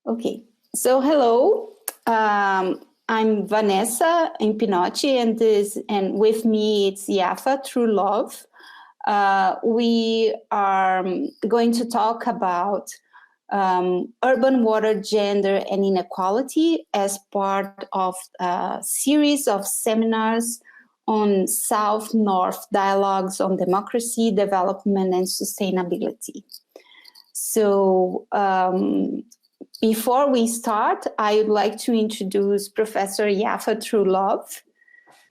Okay, so hello. I'm Vanessa Impinotti, and with me it's Yafa True Love. We are going to talk about urban water, gender, and inequality as part of a series of seminars on South-North dialogues on democracy, development, and sustainability. So before we start, I would like to introduce Professor Yafa Trulov,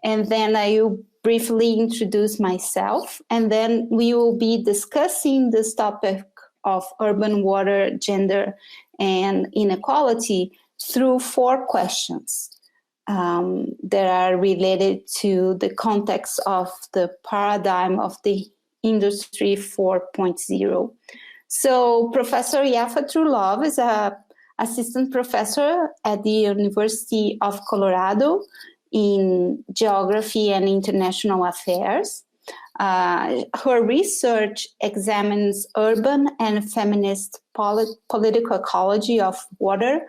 and then I will briefly introduce myself, and then we will be discussing this topic of urban water, gender, and inequality through 4 questions that are related to the context of the paradigm of the Industry 4.0. So Professor Yafa Trulov is an assistant professor at the University of Colorado in Geography and International Affairs. Her research examines urban and feminist political ecology of water,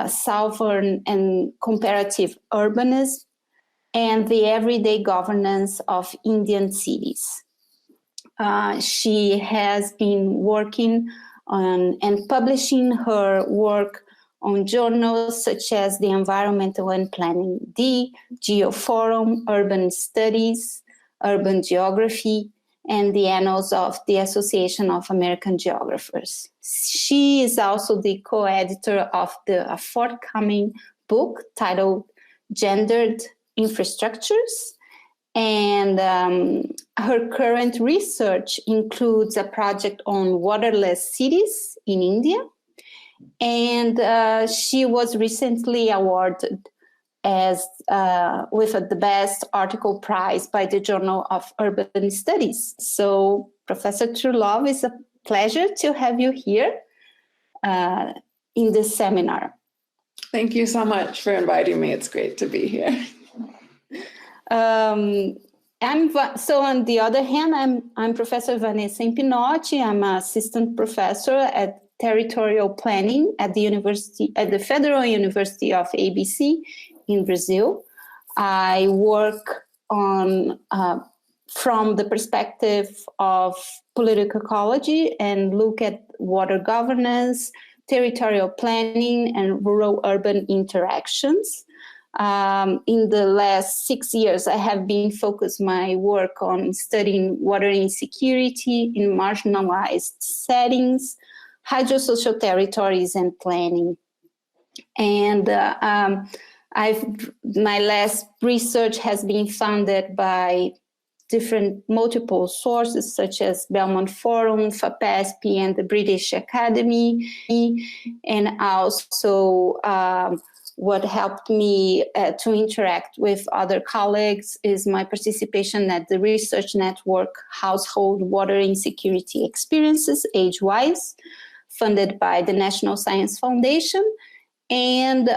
southern and comparative urbanism, and the everyday governance of Indian cities. She has been working on and publishing her work on journals such as the Environmental and Planning D, Geoforum, Urban Studies, Urban Geography, and the Annals of the Association of American Geographers. She is also the co-editor of a forthcoming book titled Gendered Infrastructures. And her current research includes a project on waterless cities in India. And she was recently awarded as with the Best Article Prize by the Journal of Urban Studies. So, Professor Trulov, it's a pleasure to have you here in this seminar. Thank you so much for inviting me. It's great to be here. So on the other hand, I'm Professor Vanessa Impinotti. I'm an assistant professor at territorial planning at the Federal University of ABC in Brazil. I work on from the perspective of political ecology and look at water governance, territorial planning, and rural-urban interactions. In the last 6 years, I have been focused my work on studying water insecurity in marginalized settings, hydrosocial territories, and planning. And my last research has been funded by different multiple sources such as Belmont Forum, FAPESP, and the British Academy, and also what helped me to interact with other colleagues is my participation at the research network Household Water Insecurity Experiences, AgeWise, funded by the National Science Foundation. And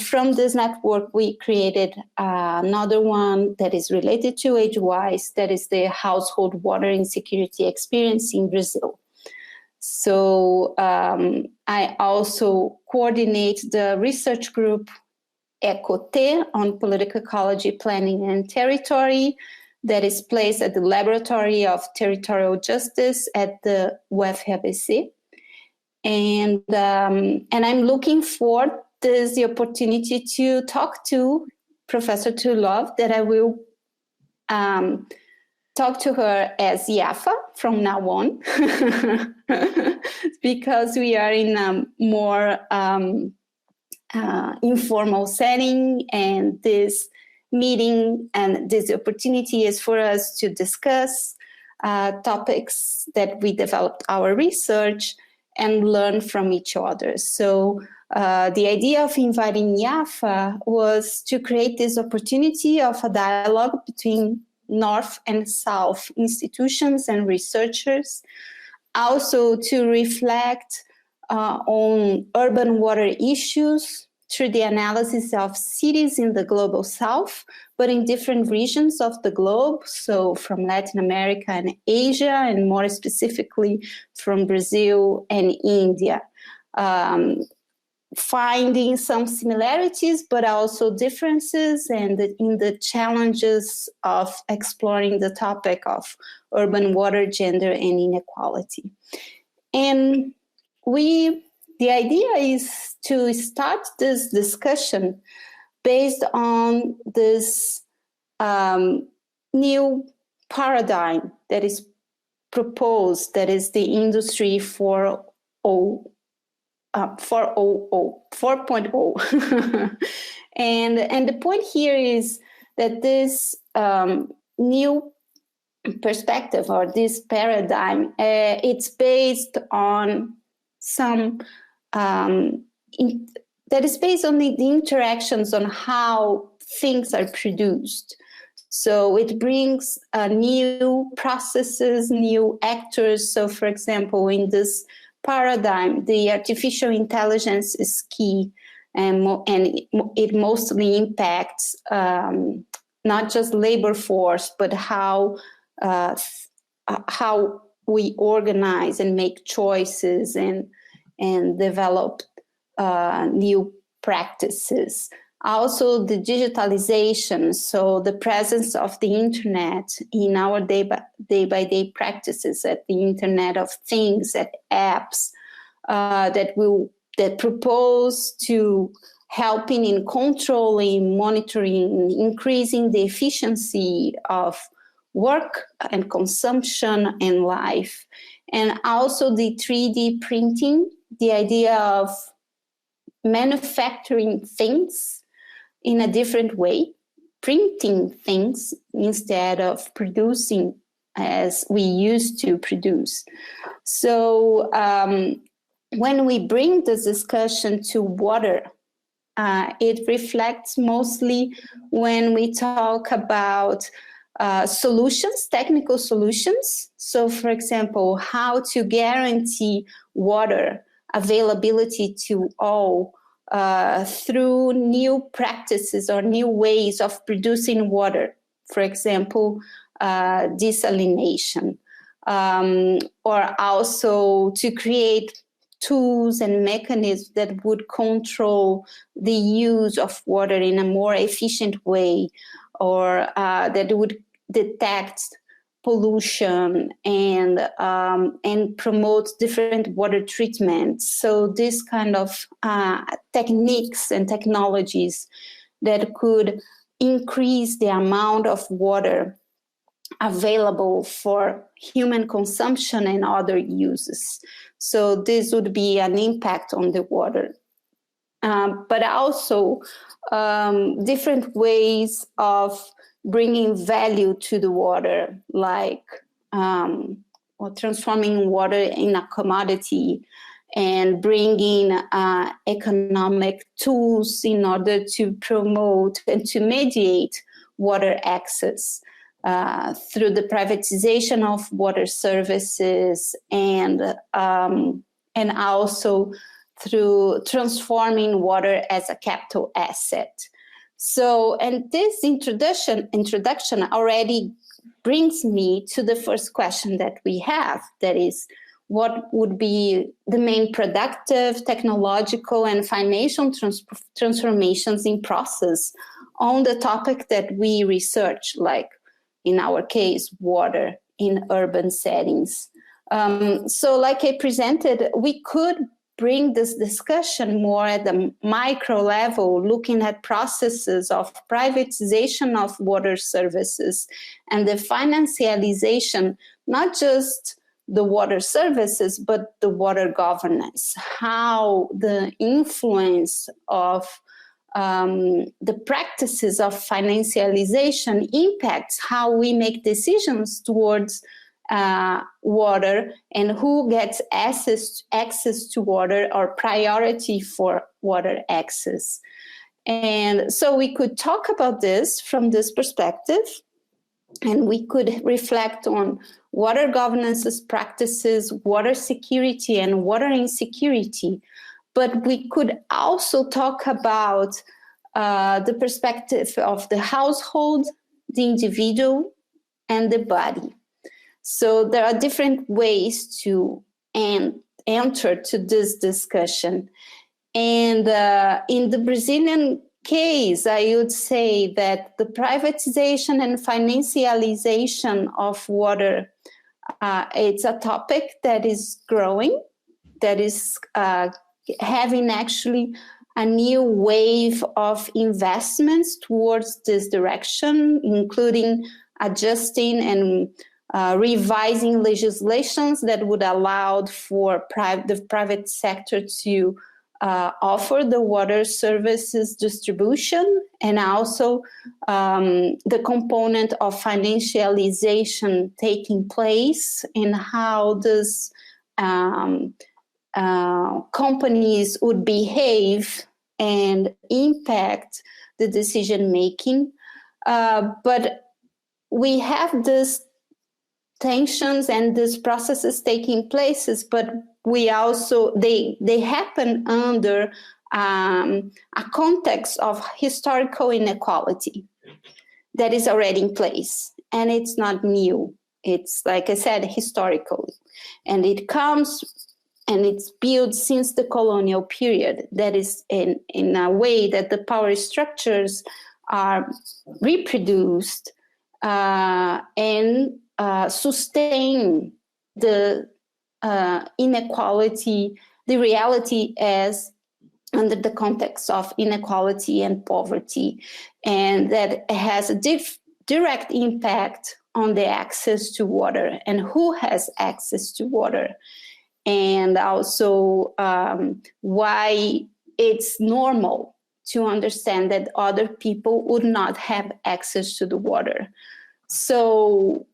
from this network, we created another one that is related to AgeWise, that is the Household Water Insecurity Experience in Brazil. So I also coordinate the research group ECOTE on political ecology, planning, and territory that is placed at the Laboratory of Territorial Justice at the UFABC. And I'm looking forward to the opportunity to talk to Professor Trulov, that I will talk to her as Yafa from now on, because we are in a more informal setting, and this meeting and this opportunity is for us to discuss topics that we developed our research and learn from each other. So the idea of inviting Yafa was to create this opportunity of a dialogue between North and South institutions and researchers, also to reflect on urban water issues through the analysis of cities in the global South, but in different regions of the globe, so from Latin America and Asia, and more specifically from Brazil and India. finding some similarities, but also differences, and in the challenges of exploring the topic of urban water, gender, and inequality. And the idea is to start this discussion based on this new paradigm that is proposed, that is the Industry 4.0. And the point here is that this new perspective, or this paradigm, it's based on some that is based on the interactions on how things are produced. So it brings new processes, new actors. So, for example, in this paradigm, the artificial intelligence is key, and it mostly impacts not just labor force, but how we organize and make choices and develop new practices. Also, the digitalization, so the presence of the internet in our day-by-day practices, at the Internet of Things, at apps that propose to helping in controlling, monitoring, increasing the efficiency of work and consumption and life. And also the 3D printing, the idea of manufacturing things in a different way, printing things instead of producing as we used to produce. So when we bring this discussion to water, it reflects mostly when we talk about solutions, technical solutions. So, for example, how to guarantee water availability to all through new practices or new ways of producing water. For example, desalination, or also to create tools and mechanisms that would control the use of water in a more efficient way, or that would detect pollution and promote different water treatments. So this kind of techniques and technologies that could increase the amount of water available for human consumption and other uses. So this would be an impact on the water. But also different ways of bringing value to the water, like or transforming water in a commodity and bringing economic tools in order to promote and to mediate water access through the privatization of water services, and also through transforming water as a capital asset. So, and this introduction already brings me to the first question that we have, that is, what would be the main productive, technological, and financial transformations in process on the topic that we research, like in our case, water in urban settings. So like I presented, we could bring this discussion more at the micro level, looking at processes of privatization of water services and the financialization, not just the water services, but the water governance, how the influence of the practices of financialization impacts how we make decisions towards water, and who gets access to water, or priority for water access. And so we could talk about this from this perspective, and we could reflect on water governance practices, water security, and water insecurity. But we could also talk about the perspective of the household, the individual, and the body. So there are different ways to, and entered to this discussion. And in the Brazilian case, I would say that the privatization and financialization of water, it's a topic that is growing, that is having actually a new wave of investments towards this direction, including adjusting and revising legislations that would allow for the private sector to offer the water services distribution, and also the component of financialization taking place in how this companies would behave and impact the decision making. But we have these tensions and these processes taking places, but we also, they happen under a context of historical inequality that is already in place. And it's not new. It's, like I said, historical. And it comes and it's built since the colonial period. That is in a way that the power structures are reproduced and sustain the inequality, the reality as under the context of inequality and poverty. And that has a direct impact on the access to water and who has access to water. And also why it's normal to understand that other people would not have access to the water. So,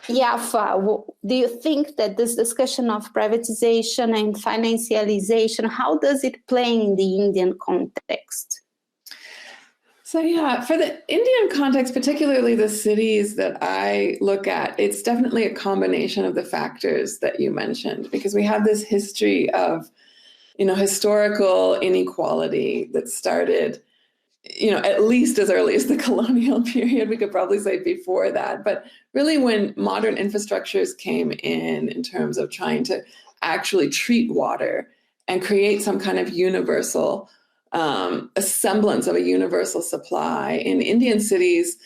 Yafa, do you think that this discussion of privatization and financialization, how does it play in the Indian context? So yeah, for the Indian context, particularly the cities that I look at, it's definitely a combination of the factors that you mentioned, because we have this history of, historical inequality that started, at least as early as the colonial period. We could probably say before that, but really when modern infrastructures came in terms of trying to actually treat water and create some kind of universal a semblance of a universal supply in Indian cities,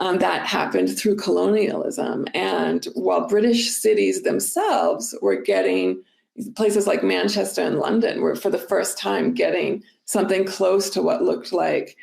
that happened through colonialism. And while British cities themselves were getting, places like Manchester and London were for the first time getting something close to what looked like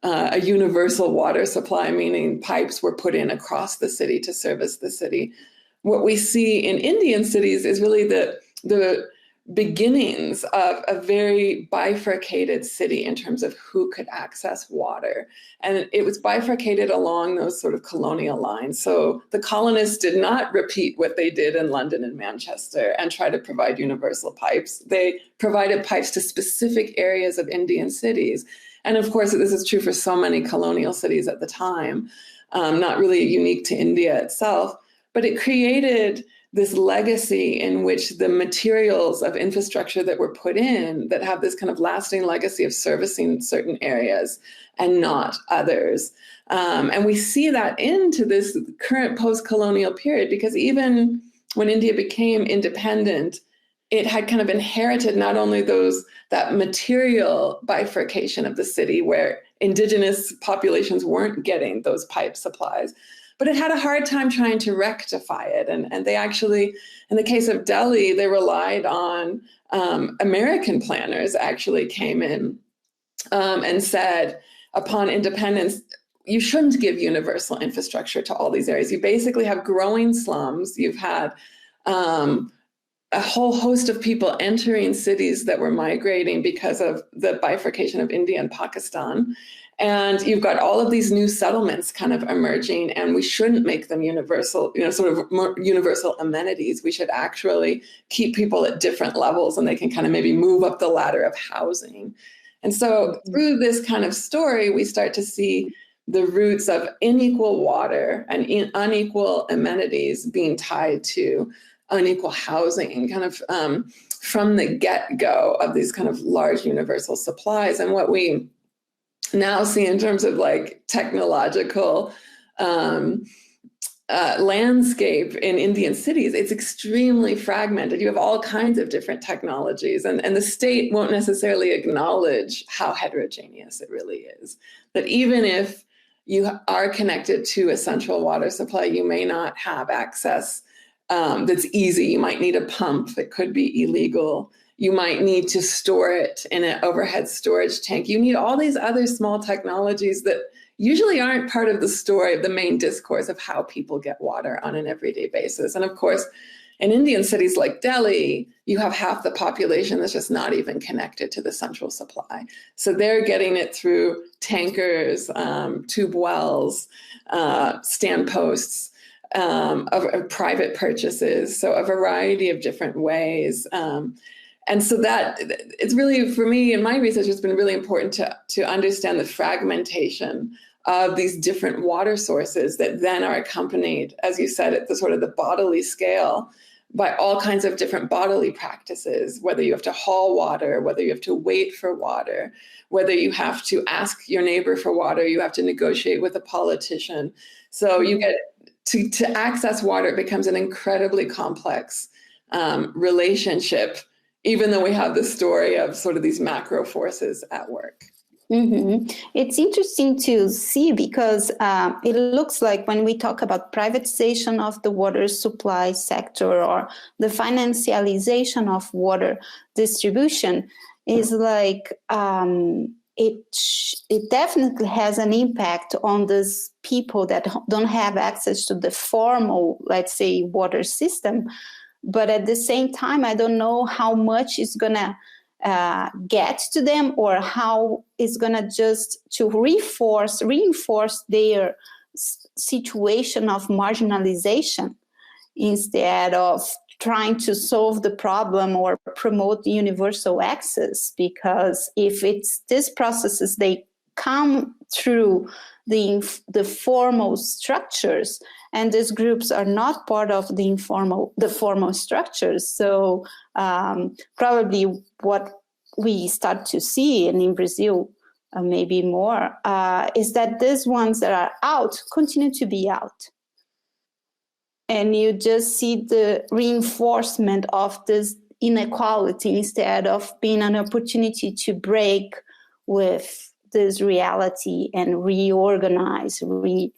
a universal water supply, meaning pipes were put in across the city to service the city. What we see in Indian cities is really the beginnings of a very bifurcated city in terms of who could access water. And it was bifurcated along those sort of colonial lines. So the colonists did not repeat what they did in London and Manchester and try to provide universal pipes. They provided pipes to specific areas of Indian cities. And of course, this is true for so many colonial cities at the time, not really unique to India itself, but it created this legacy in which the materials of infrastructure that were put in that have this kind of lasting legacy of servicing certain areas and not others. And we see that into this current post-colonial period, because even when India became independent, it had kind of inherited not only that material bifurcation of the city where indigenous populations weren't getting those pipe supplies, but it had a hard time trying to rectify it. And they actually, in the case of Delhi, they relied on American planners actually came in and said, upon independence, you shouldn't give universal infrastructure to all these areas. You basically have growing slums. You've had a whole host of people entering cities that were migrating because of the bifurcation of India and Pakistan. And you've got all of these new settlements kind of emerging, and we shouldn't make them universal, sort of more universal amenities. We should actually keep people at different levels, and they can kind of maybe move up the ladder of housing. And so through this kind of story, we start to see the roots of unequal water and unequal amenities being tied to unequal housing, kind of from the get-go of these kind of large universal supplies. And what we now see in terms of like technological landscape in Indian cities, it's extremely fragmented. You have all kinds of different technologies, and the state won't necessarily acknowledge how heterogeneous it really is. That even if you are connected to a central water supply, you may not have access that's easy. You might need a pump. It could be illegal. You might need to store it in an overhead storage tank. You need all these other small technologies that usually aren't part of the story of the main discourse of how people get water on an everyday basis. And of course, in Indian cities like Delhi, you have half the population that's just not even connected to the central supply. So they're getting it through tankers, tube wells, stand posts, of private purchases. So a variety of different ways. And so that it's really, for me, in my research, it's been really important to understand the fragmentation of these different water sources that then are accompanied, as you said, at the sort of the bodily scale by all kinds of different bodily practices, whether you have to haul water, whether you have to wait for water, whether you have to ask your neighbor for water, you have to negotiate with a politician. So you get to access water, it becomes an incredibly complex relationship, even though we have the story of sort of these macro forces at work. Mm-hmm. It's interesting to see because it looks like when we talk about privatization of the water supply sector or the financialization of water distribution is like it definitely has an impact on these people that don't have access to the formal, let's say, water system. But at the same time, I don't know how much is going to get to them or how it's going to just to reinforce their situation of marginalization instead of trying to solve the problem or promote universal access. Because if it's these processes, they come through the formal structures, and these groups are not part of the formal structures. So probably what we start to see, and in Brazil maybe more, is that these ones that are out continue to be out. And you just see the reinforcement of this inequality instead of being an opportunity to break with this reality and reorganize the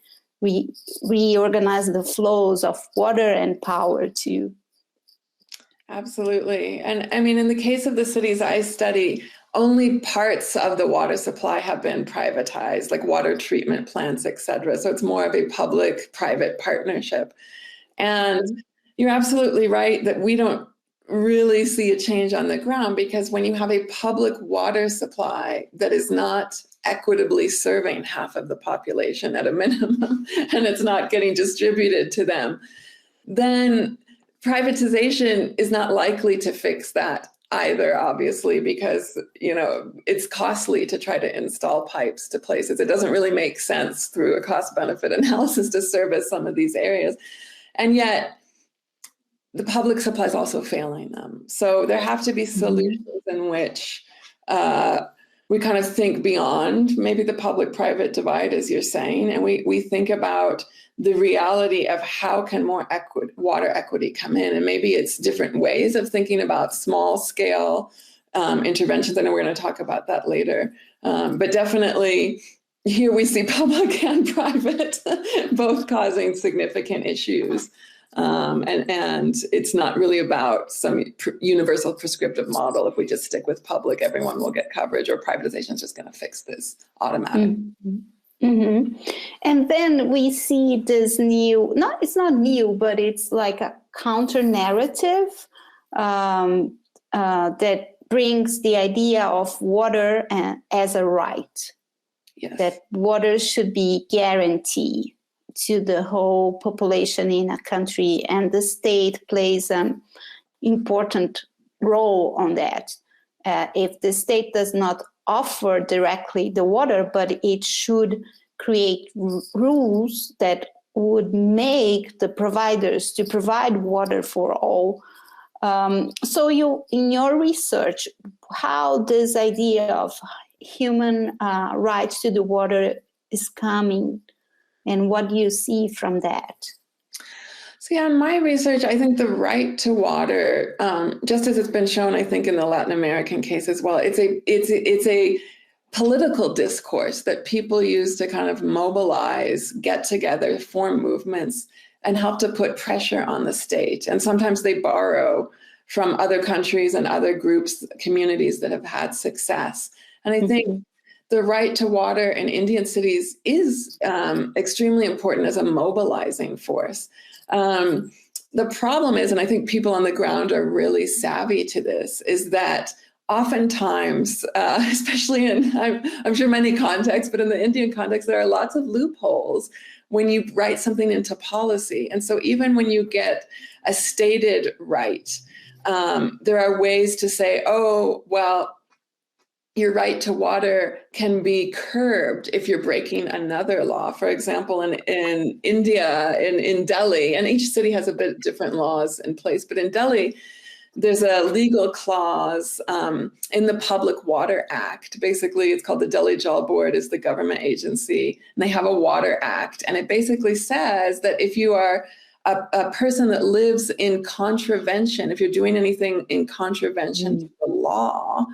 flows of water and power too. Absolutely. And I mean, in the case of the cities I study, only parts of the water supply have been privatized, like water treatment plants, et cetera. So it's more of a public-private partnership. And you're absolutely right that we don't really see a change on the ground, because when you have a public water supply that is not equitably serving half of the population at a minimum, and it's not getting distributed to them, then privatization is not likely to fix that either, obviously, because it's costly to try to install pipes to places. It doesn't really make sense through a cost-benefit analysis to service some of these areas. And yet, the public supply is also failing them. So there have to be solutions in which we kind of think beyond maybe the public-private divide, as you're saying, and we think about the reality of how can more water equity come in. And maybe it's different ways of thinking about small-scale interventions. I know we're going to talk about that later. But definitely, here we see public and private both causing significant issues. And it's not really about some universal prescriptive model. If we just stick with public, everyone will get coverage, or privatization is just going to fix this automatically. Mm-hmm. Mm-hmm. And then we see this it's not new, but it's like a counter narrative that brings the idea of water as a right. Yes. That water should be guaranteed to the whole population in a country, and the state plays an important role on that. If the state does not offer directly the water, but it should create rules that would make the providers to provide water for all. So in your research, how this idea of human rights to the water is coming, and what do you see from that? So yeah, in my research, I think the right to water, just as it's been shown, I think in the Latin American case as well, it's a political discourse that people use to kind of mobilize, get together, form movements, and help to put pressure on the state. And sometimes they borrow from other countries and other groups, communities that have had success. And I think the right to water in Indian cities is extremely important as a mobilizing force. The problem is, and I think people on the ground are really savvy to this, is that oftentimes, especially in, I'm sure many contexts, but in the Indian context, there are lots of loopholes when you write something into policy. And so even when you get a stated right, there are ways to say, oh, well, your right to water can be curbed if you're breaking another law. For example, in India, in Delhi, and each city has a bit different laws in place, but in Delhi, there's a legal clause in the Public Water Act. Basically, it's called the Delhi Jal Board, is the government agency, and they have a water act. And it basically says that if you are a person that lives in contravention, if you're doing anything in contravention to the law,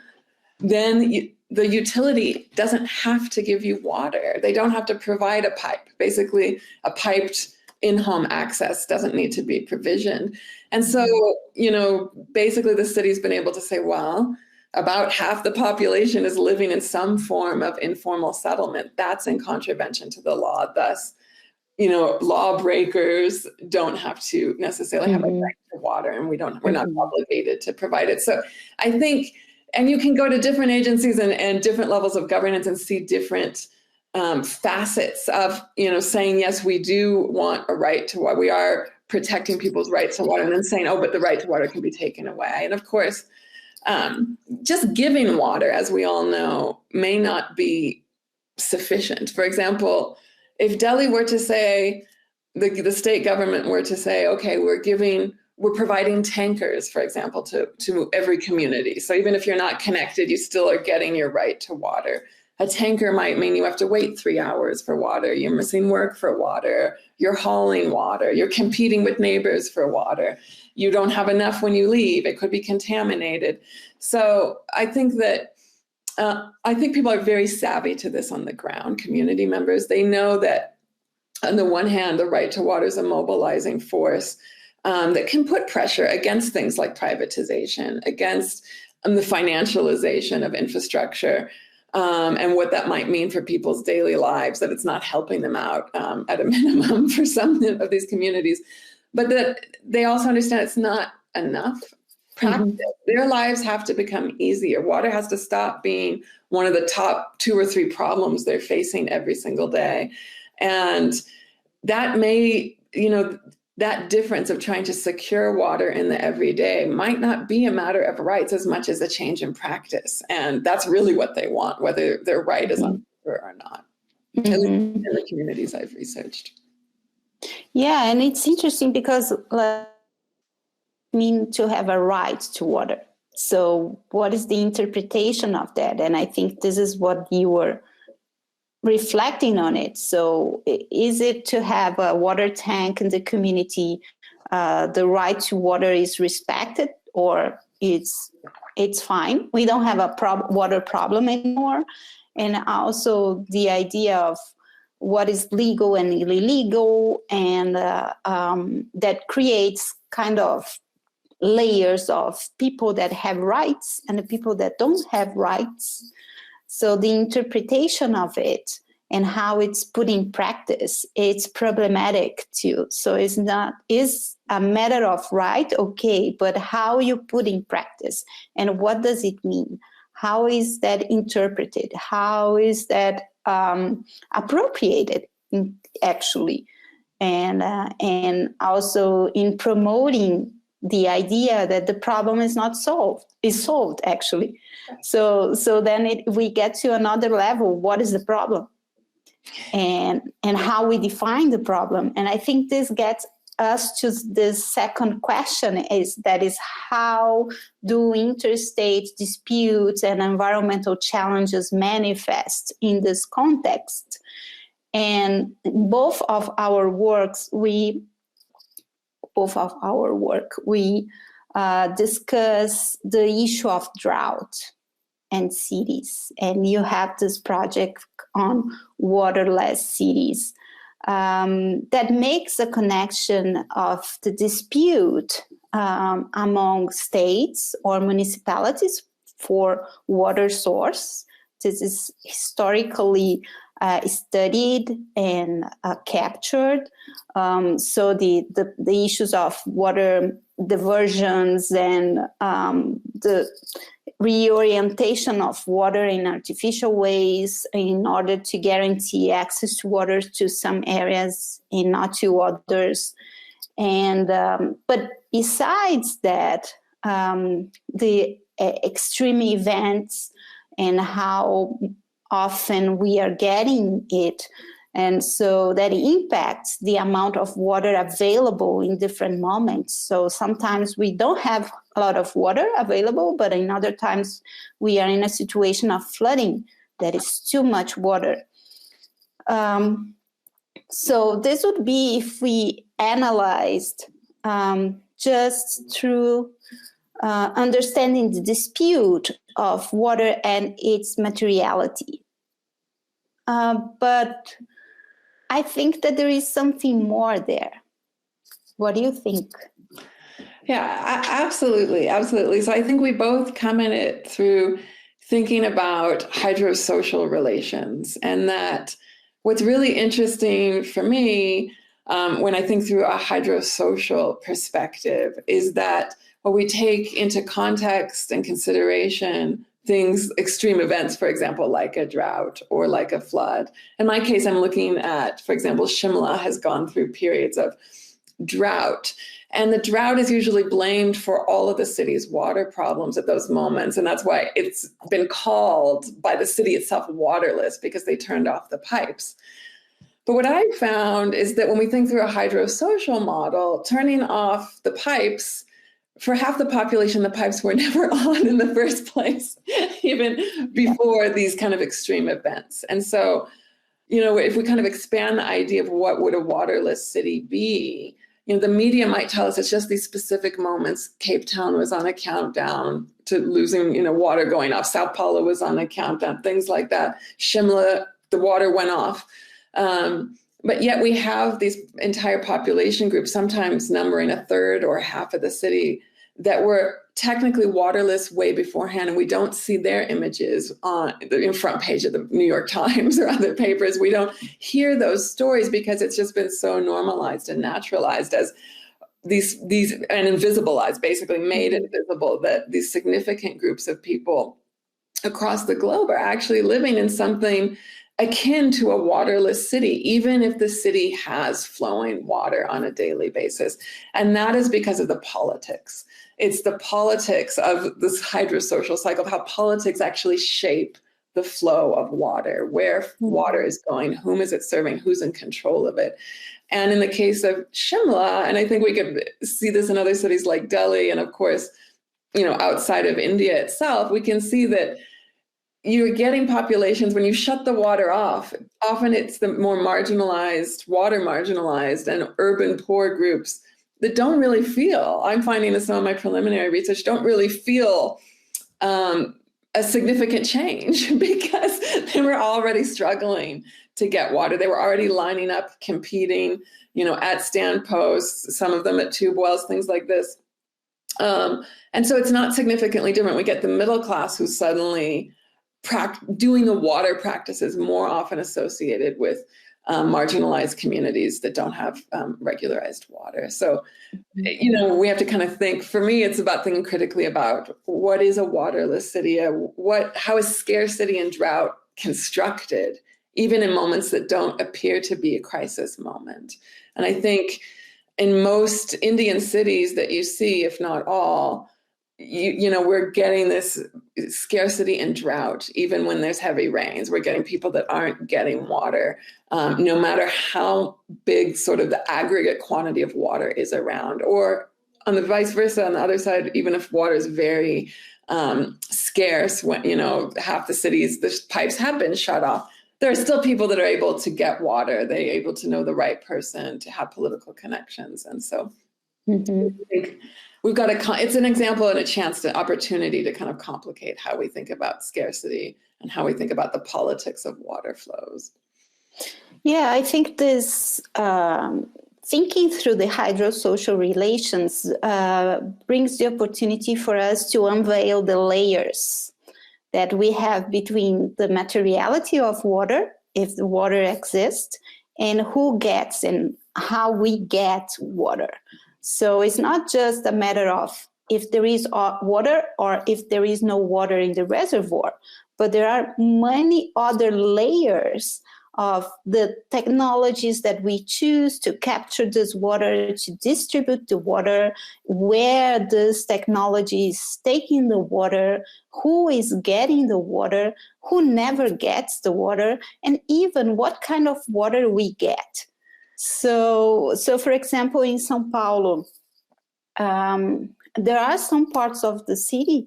then the utility doesn't have to give you water. They don't have to provide a pipe. Basically, a piped in-home access doesn't need to be provisioned. And so, basically the city's been able to say, well, about half the population is living in some form of informal settlement. That's in contravention to the law. Thus, lawbreakers don't have to necessarily have a right to water, and we're not obligated to provide it. So I think, and you can go to different agencies and different levels of governance and see different facets of, saying, yes, we do want a right to water. We are protecting people's rights to water, and then saying, oh, but the right to water can be taken away. And of course, just giving water, as we all know, may not be sufficient. For example, if Delhi were to say, the state government were to say, okay, we're providing tankers, for example, to every community. So even if you're not connected, you still are getting your right to water. A tanker might mean you have to wait 3 hours for water. You're missing work for water. You're hauling water. You're competing with neighbors for water. You don't have enough when you leave. It could be contaminated. So I think that people are very savvy to this on the ground. Community members, they know that on the one hand, the right to water is a mobilizing force that can put pressure against things like privatization, against the financialization of infrastructure, and what that might mean for people's daily lives, that it's not helping them out at a minimum for some of these communities. But that they also understand it's not enough practice. Their lives have to become easier. Water has to stop being one of the top 2 or 3 problems they're facing every single day. And that may, that difference of trying to secure water in the everyday might not be a matter of rights as much as a change in practice. And that's really what they want, whether their right is on paper or not, at least in the communities I've researched. Yeah, and it's interesting because mean to have a right to water. So what is the interpretation of that? And I think this is what you were reflecting on it. So is it to have a water tank in the community, the right to water is respected, or it's fine? We don't have a water problem anymore. And also the idea of what is legal and illegal, and that creates kind of layers of people that have rights and the people that don't have rights. So the interpretation of it and how it's put in practice, it's problematic too. So it's a matter of right, okay, but how you put in practice and what does it mean? How is that interpreted? How is that appropriated actually? And also in promoting the idea that the problem is not solved, is solved actually. So then we get to another level. What is the problem? And how we define the problem. And I think this gets us to this second question, is how do interstate disputes and environmental challenges manifest in this context? And both of our works, we both of our work. We discuss the issue of drought and cities, and you have this project on waterless cities that makes a connection of the dispute among states or municipalities for water source. This is historically studied and captured. So the issues of water diversions and the reorientation of water in artificial ways in order to guarantee access to water to some areas and not to others. And but besides that, the extreme events and how often we are getting it, and so that impacts the amount of water available in different moments. So sometimes we don't have a lot of water available, but in other times we are in a situation of flooding that is too much water. So this would be if we analyzed just through understanding the dispute of water and its materiality. But I think that there is something more there. What do you think? Yeah, absolutely. Absolutely. So I think we both come at it through thinking about hydrosocial relations, and that what's really interesting for me when I think through a hydrosocial perspective is that when we take into context and consideration things, extreme events, for example, like a drought or like a flood. In my case, I'm looking at, for example, Shimla has gone through periods of drought. And the drought is usually blamed for all of the city's water problems at those moments. And that's why it's been called by the city itself waterless, because they turned off the pipes. But what I found is that when we think through a hydrosocial model, turning off the pipes, for half the population, the pipes were never on in the first place, even before these kind of extreme events. And so, you know, if we kind of expand the idea of what would a waterless city be, you know, the media might tell us it's just these specific moments. Cape Town was on a countdown to losing, you know, water going off. Sao Paulo was on a countdown, things like that. Shimla, the water went off. But yet we have these entire population groups, sometimes numbering a third or half of the city, that were technically waterless way beforehand, and we don't see their images on the front page of the New York Times or other papers. We don't hear those stories because it's just been so normalized and naturalized as these and invisibilized, basically made invisible, that these significant groups of people across the globe are actually living in something akin to a waterless city, even if the city has flowing water on a daily basis. And that is because of the politics. It's the politics of this hydrosocial cycle, of how politics actually shape the flow of water, where water is going, whom is it serving, who's in control of it. And in the case of Shimla, and I think we could see this in other cities like Delhi, and of course, you know, outside of India itself, we can see that you're getting populations when you shut the water off. Often it's the more marginalized, water marginalized, and urban poor groups that don't really feel, I'm finding in some of my preliminary research, don't really feel a significant change because they were already struggling to get water. They were already lining up, competing, you know, at stand posts, some of them at tube wells, things like this. And so it's not significantly different. We get the middle class who's suddenly doing the water practices more often associated with marginalized communities that don't have regularized water. So, you know, we have to kind of think, for me, it's about thinking critically about what is a waterless city, how is scarcity and drought constructed, even in moments that don't appear to be a crisis moment. And I think in most Indian cities that you see, if not all, you know, we're getting this scarcity and drought, even when there's heavy rains. We're getting people that aren't getting water, no matter how big sort of the aggregate quantity of water is around. Or on the vice versa, on the other side, even if water is very scarce, when, you know, half the cities, the pipes have been shut off, there are still people that are able to get water. They're able to know the right person, to have political connections. And so Mhm. I think we've got it's an example and a chance to opportunity to kind of complicate how we think about scarcity and how we think about the politics of water flows. Yeah, I think this thinking through the hydrosocial relations brings the opportunity for us to unveil the layers that we have between the materiality of water, if the water exists, and who gets and how we get water. So it's not just a matter of if there is water or if there is no water in the reservoir, but there are many other layers of the technologies that we choose to capture this water, to distribute the water, where this technology is taking the water, who is getting the water, who never gets the water, and even what kind of water we get. So for example, in São Paulo, there are some parts of the city,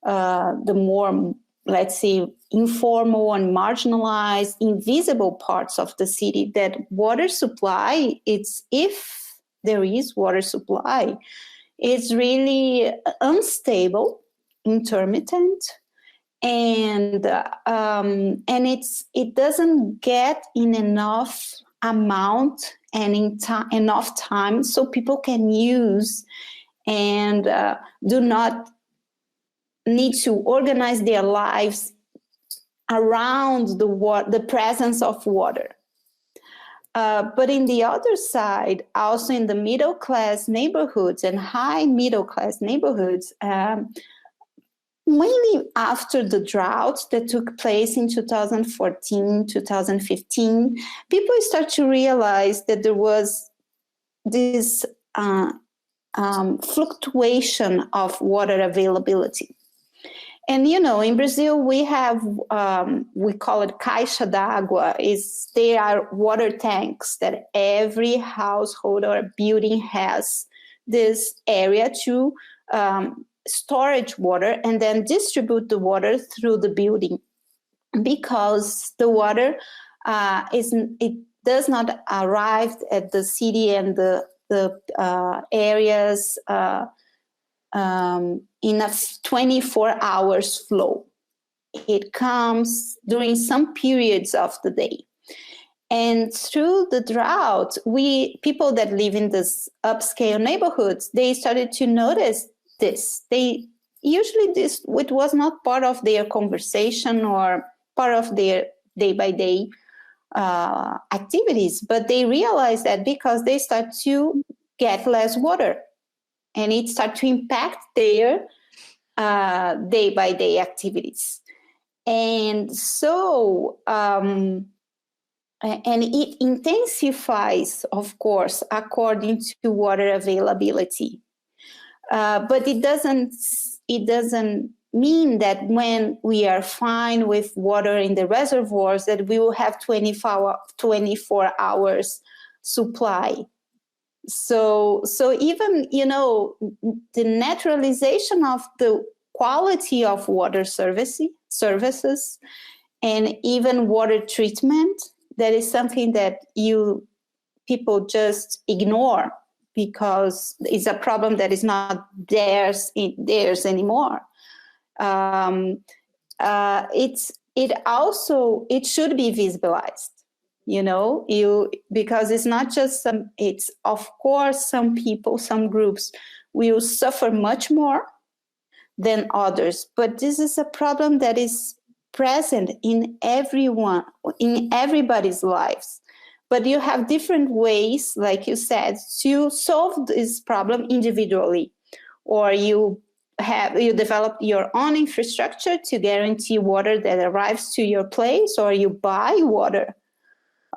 the more, let's say, informal and marginalized, invisible parts of the city, that water supply, it's, if there is water supply, it's really unstable, intermittent, and it doesn't get in enough amount and in enough time so people can use and do not need to organize their lives around the presence of water. But in the other side, also in the middle class neighborhoods and high middle class neighborhoods, mainly after the drought that took place in 2014, 2015, people start to realize that there was this fluctuation of water availability. And, you know, in Brazil, we have, we call it caixa d'água. They are water tanks that every household or building has this area to storage water and then distribute the water through the building, because the water it does not arrive at the city and the areas in a 24 hours flow. It comes during some periods of the day. And through the drought, people that live in this upscale neighborhoods, they started to notice this. It was not part of their conversation or part of their day-by-day activities, but they realized that because they start to get less water, and it started to impact their day-by-day activities. And so, and it intensifies, of course, according to water availability. But it doesn't mean that when we are fine with water in the reservoirs that we will have 24 hours supply. So even, you know, the naturalization of the quality of water services and even water treatment, that is something that people just ignore because it's a problem that is not theirs anymore. It should be visibilized, you know, because it's not just it's of course some people, some groups will suffer much more than others, but this is a problem that is present in everybody's lives. But you have different ways, like you said, to solve this problem individually, or you develop your own infrastructure to guarantee water that arrives to your place, or you buy water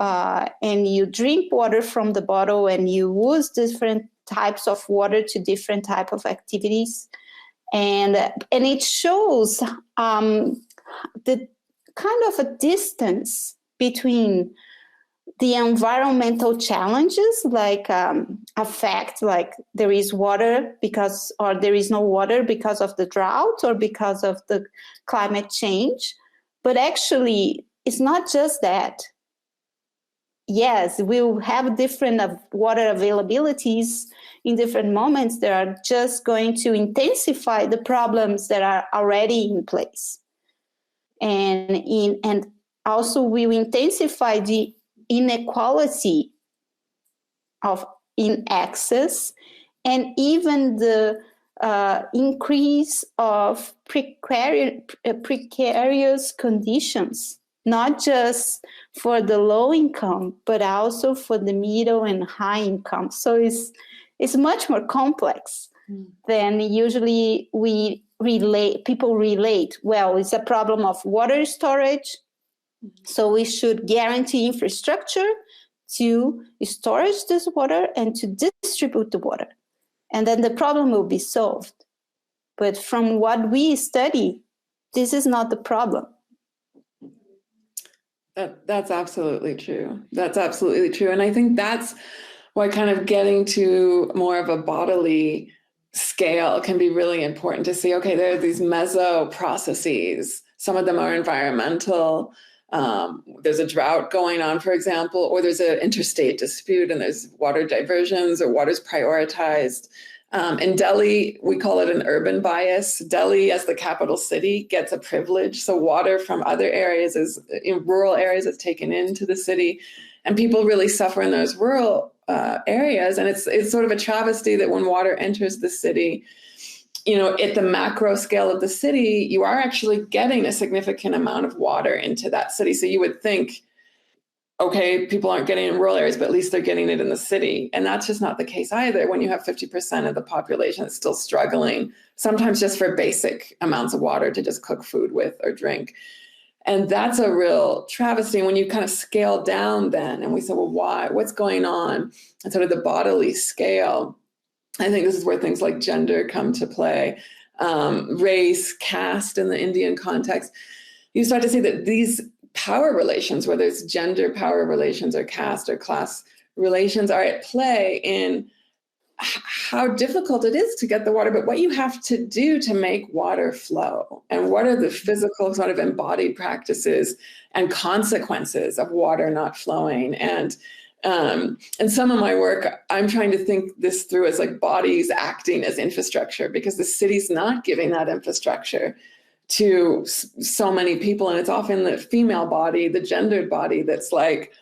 and you drink water from the bottle and you use different types of water to different type of activities. And it shows the kind of a distance between the environmental challenges, like affect, like there is water or there is no water because of the drought or because of the climate change. But actually, it's not just that. Yes, we'll have different water availabilities in different moments that are just going to intensify the problems that are already in place. And also will intensify the inequality in access, and even the increase of precarious conditions, not just for the low income, but also for the middle and high income. So it's much more complex than usually people relate. Well, it's a problem of water storage, so we should guarantee infrastructure to storage this water and to distribute the water. And then the problem will be solved. But from what we study, this is not the problem. That's absolutely true. That's absolutely true. And I think that's why kind of getting to more of a bodily scale can be really important to see, okay, there are these meso processes. Some of them are environmental. There's a drought going on, for example, or there's an interstate dispute and there's water diversions or water's prioritized. In Delhi, we call it an urban bias. Delhi, as the capital city, gets a privilege. So water from other areas in rural areas is taken into the city, and people really suffer in those rural areas. And it's sort of a travesty that when water enters the city, at the macro scale of the city, you are actually getting a significant amount of water into that city. So you would think, okay, people aren't getting it in rural areas, but at least they're getting it in the city. And that's just not the case either. When you have 50% of the population that's still struggling, sometimes just for basic amounts of water to just cook food with or drink. And that's a real travesty. When you kind of scale down then, and we say, well, why? What's going on? And sort of the bodily scale, I think this is where things like gender come to play, race, caste in the Indian context. You start to see that these power relations, whether it's gender power relations or caste or class relations, are at play in how difficult it is to get the water, but what you have to do to make water flow, and what are the physical sort of embodied practices and consequences of water not flowing. And some of my work, I'm trying to think this through as like bodies acting as infrastructure, because the city's not giving that infrastructure to so many people. And it's often the female body, the gendered body, that's like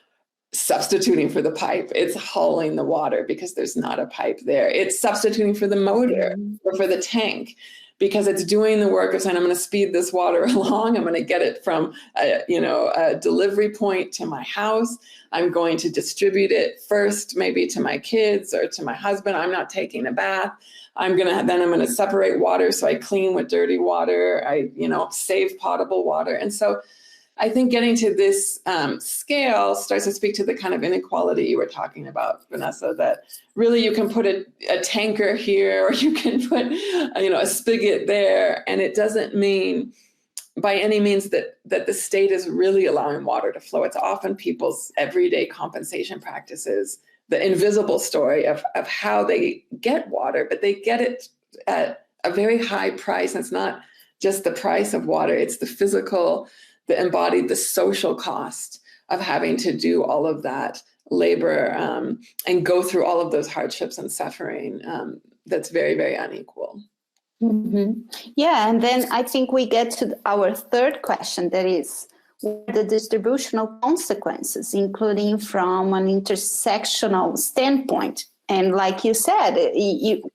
substituting for the pipe. It's hauling the water because there's not a pipe there. It's substituting for the motor or for the tank because it's doing the work of saying, I'm going to speed this water along. I'm going to get it from a delivery point to my house. I'm going to distribute it first, maybe to my kids or to my husband. I'm not taking a bath. I'm going to separate water. So I clean with dirty water. I, save potable water. And so I think getting to this scale starts to speak to the kind of inequality you were talking about, Vanessa, that really you can put a tanker here, or you can put, a spigot there. And it doesn't mean by any means that the state is really allowing water to flow. It's often people's everyday compensation practices, the invisible story of how they get water, but they get it at a very high price. And it's not just the price of water, it's the physical, the embodied, the social cost of having to do all of that labor and go through all of those hardships and suffering that's very, very unequal. Mm-hmm. Yeah, and then I think we get to our third question, that is, what are the distributional consequences, including from an intersectional standpoint? And like you said,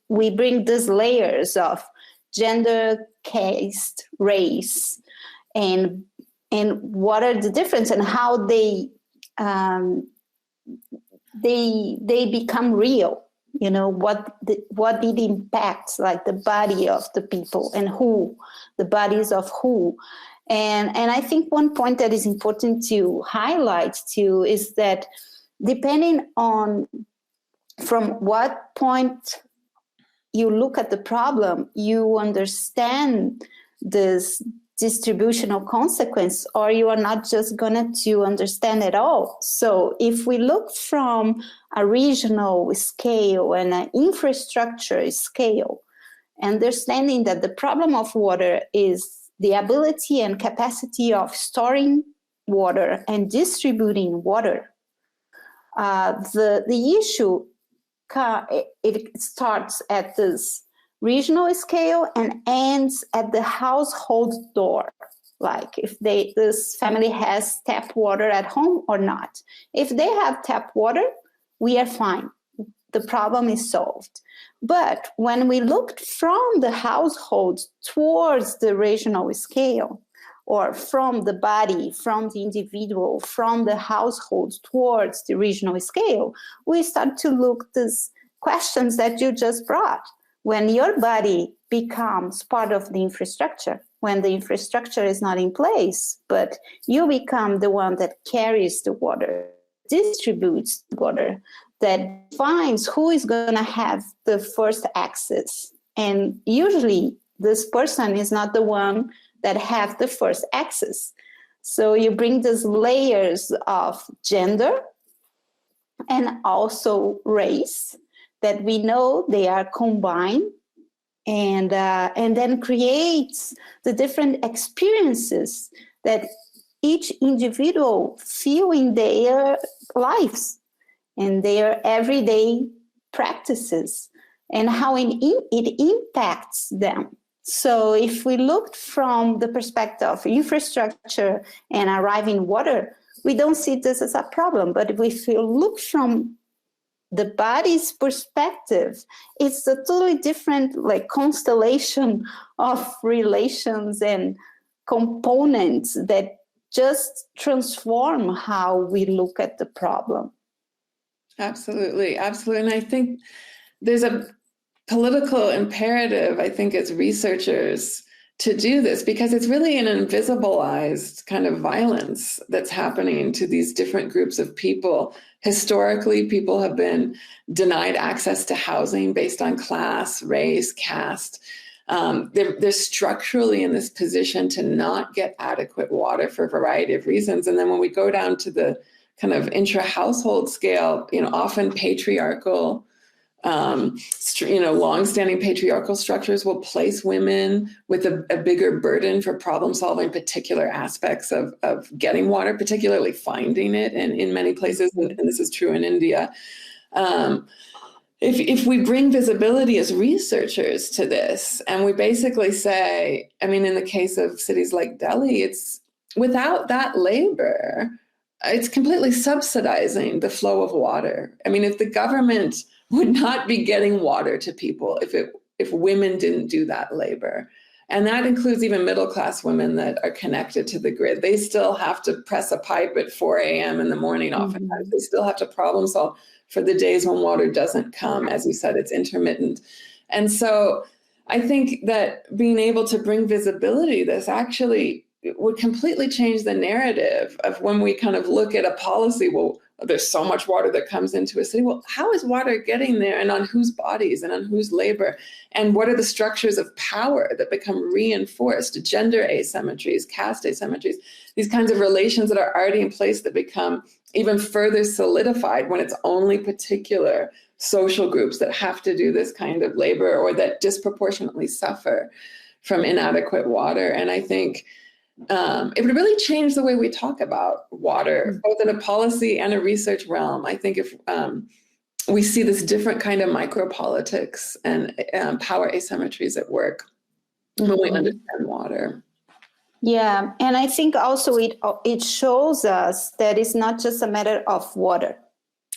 we bring these layers of gender, caste, race, and what are the differences and how they become real. What it impacts, like the body of the people and the bodies of who. And I think one point that is important to highlight too is that depending on from what point you look at the problem, you understand this distributional consequence, or you are not just going to understand at all. So if we look from a regional scale and an infrastructure scale, understanding that the problem of water is the ability and capacity of storing water and distributing water, the issue it starts at this regional scale and ends at the household door. Like if this family has tap water at home or not. If they have tap water, we are fine. The problem is solved. But when we looked from the household towards the regional scale, or from the body, from the individual, from the household towards the regional scale, we start to look these questions that you just brought. When your body becomes part of the infrastructure, when the infrastructure is not in place, but you become the one that carries the water, distributes the water, that finds who is going to have the first access. And usually this person is not the one that have the first access. So you bring these layers of gender and also race that we know they are combined, and then creates the different experiences that each individual feel in their lives and their everyday practices, and how it impacts them. So if we looked from the perspective of infrastructure and arriving water, we don't see this as a problem. But if we look from the body's perspective, it's a totally different constellation of relations and components that just transform how we look at the problem. Absolutely. And I think there's a political imperative, I think, as researchers to do this, because it's really an invisibilized kind of violence that's happening to these different groups of people. Historically, people have been denied access to housing based on class, race, caste. They're structurally in this position to not get adequate water for a variety of reasons. And then when we go down to the kind of intra-household scale, often patriarchal, long-standing patriarchal structures will place women with a bigger burden for problem-solving particular aspects of getting water, particularly finding it, and in many places, and this is true in India. If we bring visibility as researchers to this, and we basically say, in the case of cities like Delhi, it's without that labor, it's completely subsidizing the flow of water. If the government would not be getting water to people if women didn't do that labor. And that includes even middle-class women that are connected to the grid. They still have to press a pipe at 4 a.m. in the morning. Oftentimes, they still have to problem solve for the days when water doesn't come. As you said, it's intermittent. And so I think that being able to bring visibility, this actually would completely change the narrative of when we kind of look at a policy. Well, there's so much water that comes into a city. Well, how is water getting there, and on whose bodies and on whose labor? And what are the structures of power that become reinforced? Gender asymmetries, caste asymmetries, these kinds of relations that are already in place that become even further solidified when it's only particular social groups that have to do this kind of labor or that disproportionately suffer from inadequate water. And I think it would really change the way we talk about water, both in a policy and a research realm. I think if we see this different kind of micropolitics and power asymmetries at work when we understand water. Yeah, and I think also it shows us that it's not just a matter of water.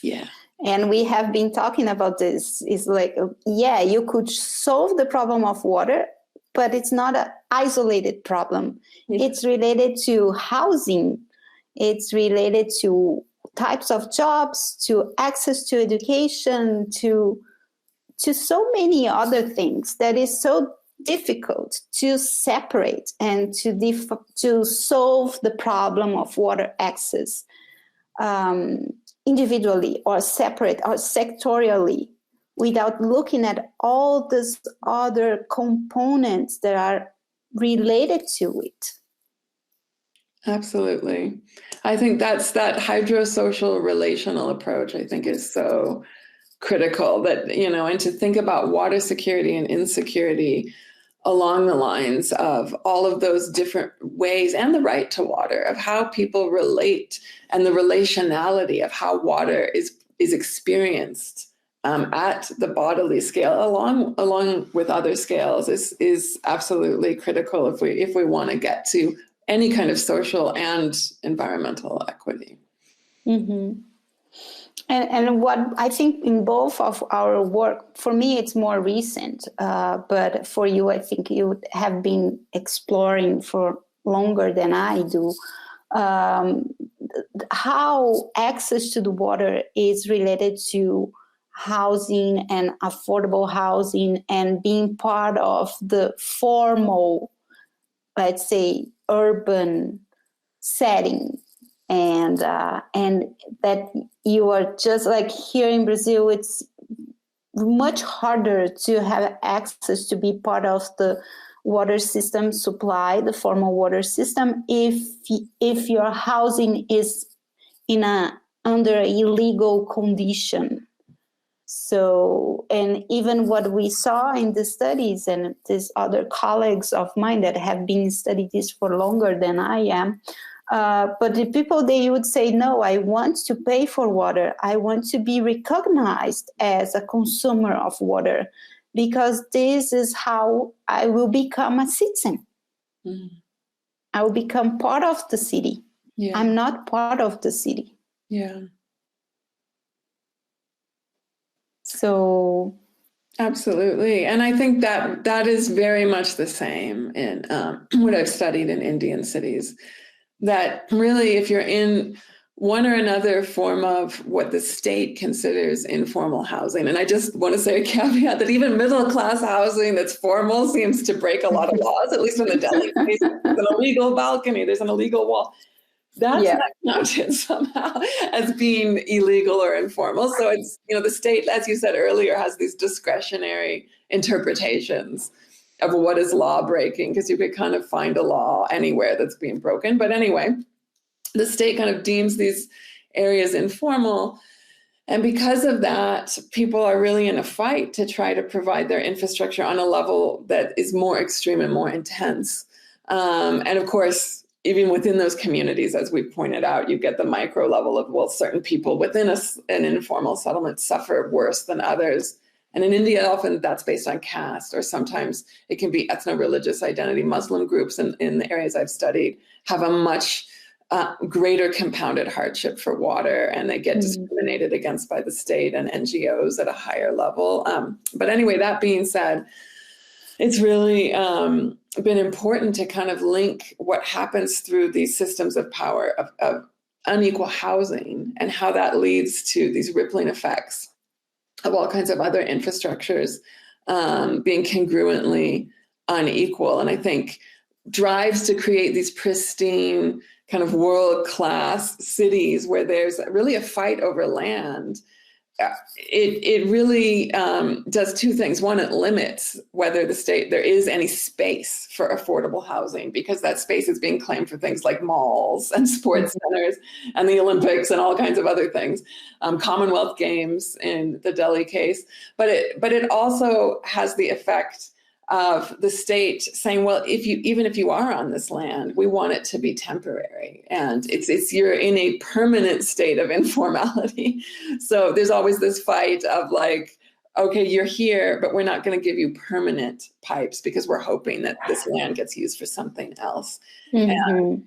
Yeah. And we have been talking about this. It's like, you could solve the problem of water, but it's not an isolated problem. Yeah. It's related to housing. It's related to types of jobs, to access to education, to so many other things that is so difficult to separate and to solve the problem of water access individually or separate or sectorially, without looking at all these other components that are related to it. Absolutely. I think that's that hydrosocial relational approach, I think, is so critical, that, and to think about water security and insecurity along the lines of all of those different ways, and the right to water, of how people relate, and the relationality of how water is experienced at the bodily scale, along with other scales, is absolutely critical if we want to get to any kind of social and environmental equity. Mm-hmm. And what I think in both of our work, for me, it's more recent, but for you, I think you have been exploring for longer than I do, how access to the water is related to housing and affordable housing and being part of the formal, let's say, urban setting. And that you are just like here in Brazil, it's much harder to have access to be part of the water system supply, the formal water system, if your housing is under illegal condition. So, and even what we saw in the studies, and these other colleagues of mine that have been studying this for longer than I am, but the people, they would say, no, I want to pay for water. I want to be recognized as a consumer of water, because this is how I will become a citizen. Mm. I will become part of the city. Yeah. I'm not part of the city. Yeah. So absolutely. And I think that is very much the same in what I've studied in Indian cities, that really if you're in one or another form of what the state considers informal housing, and I just want to say a caveat that even middle class housing that's formal seems to break a lot of laws, at least in the Delhi case. There's an illegal balcony, there's an illegal wall. That's not counted somehow as being illegal or informal. So it's, the state, as you said earlier, has these discretionary interpretations of what is law breaking, because you could kind of find a law anywhere that's being broken. But anyway, the state kind of deems these areas informal. And because of that, people are really in a fight to try to provide their infrastructure on a level that is more extreme and more intense. And of course, even within those communities, as we pointed out, you get the micro level of, well, certain people within an informal settlement suffer worse than others. And in India, often that's based on caste, or sometimes it can be ethno-religious identity. Muslim groups in the areas I've studied have a much greater compounded hardship for water, and they get discriminated against by the state and NGOs at a higher level. But anyway, that being said, it's really been important to kind of link what happens through these systems of power of unequal housing, and how that leads to these rippling effects of all kinds of other infrastructures being congruently unequal. And I think drives to create these pristine kind of world-class cities where there's really a fight over land, it really does two things. One, it limits whether there is any space for affordable housing, because that space is being claimed for things like malls and sports centers and the Olympics and all kinds of other things, Commonwealth Games in the Delhi case. But it also has the effect of the state saying, well, even if you are on this land, we want it to be temporary, and you're in a permanent state of informality. So there's always this fight of like, okay, you're here, but we're not going to give you permanent pipes because we're hoping that this land gets used for something else. And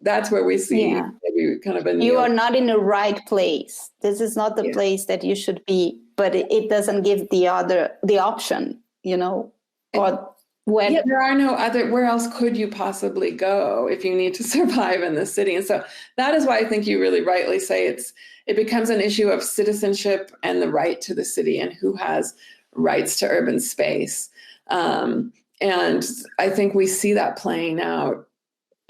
that's where we see maybe kind of you are not in the right place. This is not the place that you should be, but it doesn't give the option, or when there are no other, where else could you possibly go if you need to survive in the city? And so that is why I think you really rightly say it becomes an issue of citizenship and the right to the city, and who has rights to urban space. And I think we see that playing out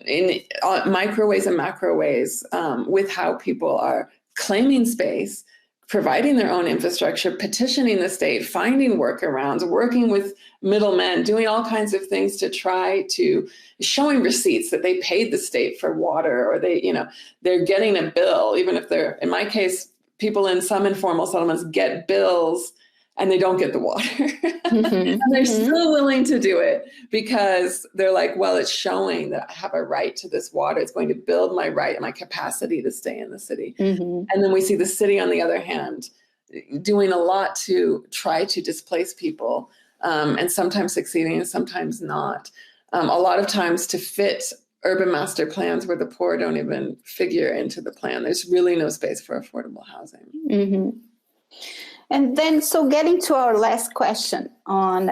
in micro ways and macro ways, with how people are claiming space, providing their own infrastructure, petitioning the state, finding workarounds, working with middlemen, doing all kinds of things to try to showing receipts that they paid the state for water, or they're getting a bill, even if they're, in my case, people in some informal settlements get bills and they don't get the water. And they're still willing to do it because they're like, well, it's showing that I have a right to this water. It's going to build my right and my capacity to stay in the city. And then we see the city, on the other hand, doing a lot to try to displace people, and sometimes succeeding and sometimes not. A lot of times to fit urban master plans where the poor don't even figure into the plan. There's really no space for affordable housing. Mm-hmm. And then, so getting to our last question on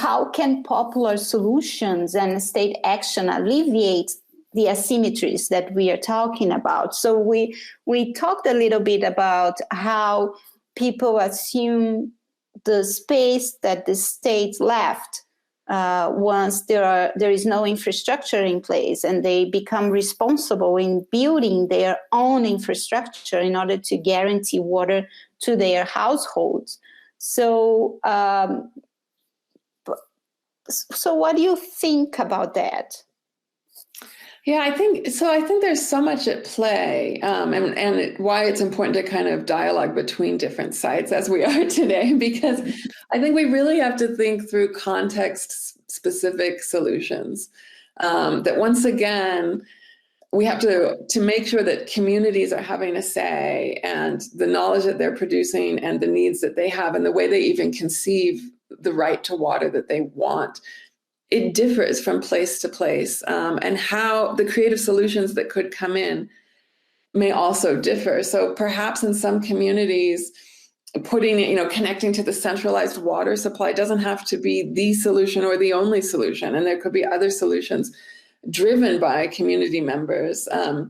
how can popular solutions and state action alleviate the asymmetries that we are talking about? So we talked a little bit about how people assume the space that the state left once there is no infrastructure in place, and they become responsible in building their own infrastructure in order to guarantee water to their households. So, so what do you think about that? Yeah, I think there's so much at play, and why it's important to kind of dialogue between different sites as we are today, because I think we really have to think through context-specific solutions. That once again, we have to make sure that communities are having a say, and the knowledge that they're producing and the needs that they have and the way they even conceive the right to water that they want, it differs from place to place, and how the creative solutions that could come in may also differ. So perhaps in some communities, connecting to the centralized water supply doesn't have to be the solution or the only solution, and there could be other solutions driven by community members. In